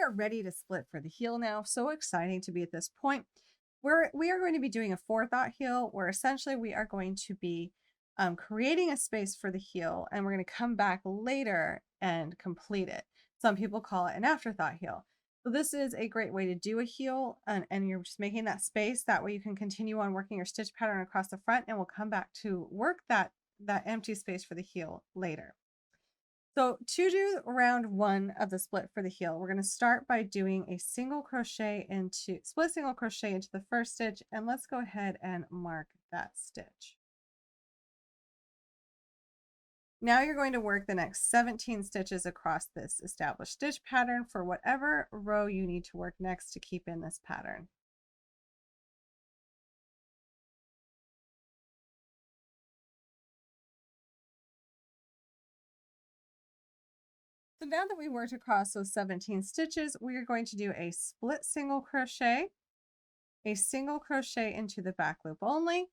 are ready to split for the heel now. So exciting to be at this point. We are going to be doing a forethought heel where essentially we are going to be creating a space for the heel, and we're going to come back later and complete it. Some people call it an afterthought heel. So this is a great way to do a heel, and you're just making that space. That way you can continue on working your stitch pattern across the front, and we'll come back to work that empty space for the heel later. So to do round 1 of the split for the heel, we're going to start by doing a single crochet into split single crochet into the first stitch, and let's go ahead and mark that stitch. Now you're going to work the next 17 stitches across this established stitch pattern for whatever row you need to work next to keep in this pattern. So now that we worked across those 17 stitches, we are going to do a split single crochet, a single crochet into the back loop only,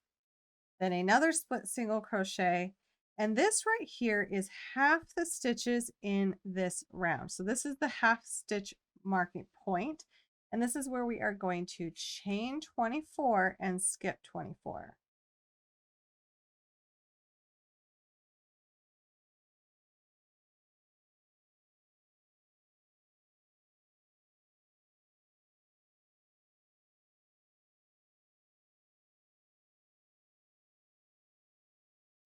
then another split single crochet, and this right here is half the stitches in this round. So this is the half stitch marking point, and this is where we are going to chain 24 and skip 24.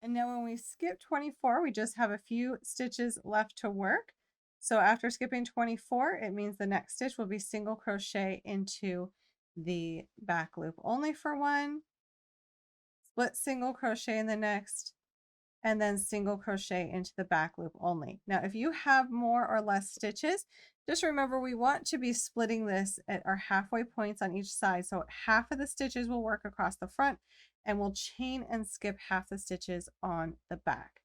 And now when we skip 24, we just have a few stitches left to work. So after skipping 24, it means the next stitch will be single crochet into the back loop only for one, split single crochet in the next, and then single crochet into the back loop only. Now, if you have more or less stitches, just remember we want to be splitting this at our halfway points on each side. So half of the stitches will work across the front, and we'll chain and skip half the stitches on the back.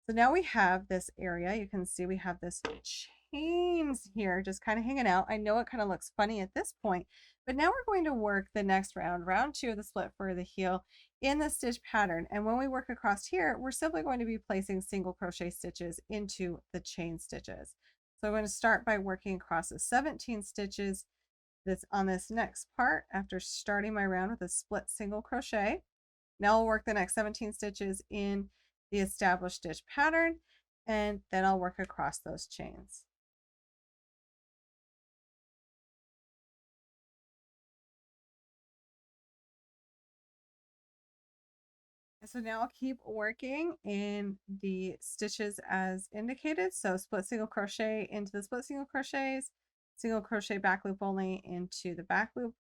So now we have this area. You can see we have this chains here just kind of hanging out. I know it kind of looks funny at this point, but now we're going to work the next round, round 2 of the split for the heel in the stitch pattern. And when we work across here, we're simply going to be placing single crochet stitches into the chain stitches. So I'm going to start by working across the 17 stitches that's on this next part after starting my round with a split single crochet. Now I'll work the next 17 stitches in the established stitch pattern, and then I'll work across those chains. And so now I'll keep working in the stitches as indicated. So split single crochet into the split single crochets, single crochet back loop only into the back loop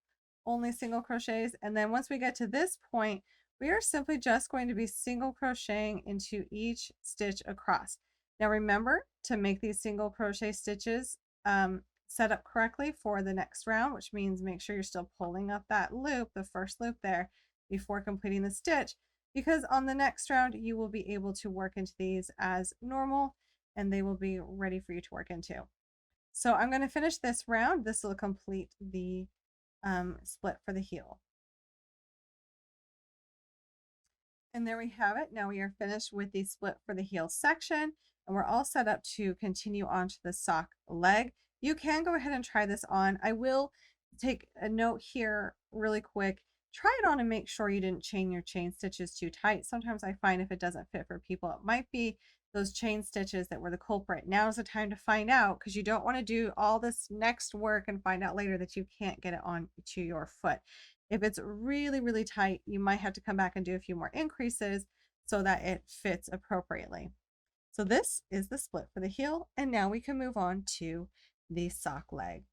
only single crochets. And then once we get to this point, we are simply just going to be single crocheting into each stitch across. Now remember to make these single crochet stitches set up correctly for the next round, which means make sure you're still pulling up that loop, the first loop there, before completing the stitch, because on the next round you will be able to work into these as normal and they will be ready for you to work into. So I'm going to finish this round. This will complete the split for the heel. And there we have it. Now we are finished with the split for the heel section, and we're all set up to continue on to the sock leg. You can go ahead and try this on. I will take a note here really quick. Try it on and make sure you didn't chain your chain stitches too tight. Sometimes I find if it doesn't fit for people, it might be those chain stitches that were the culprit. Now is the time to find out, because you don't want to do all this next work and find out later that you can't get it on to your foot. If it's really, really tight, you might have to come back and do a few more increases so that it fits appropriately. So this is the split for the heel, and now we can move on to the sock leg.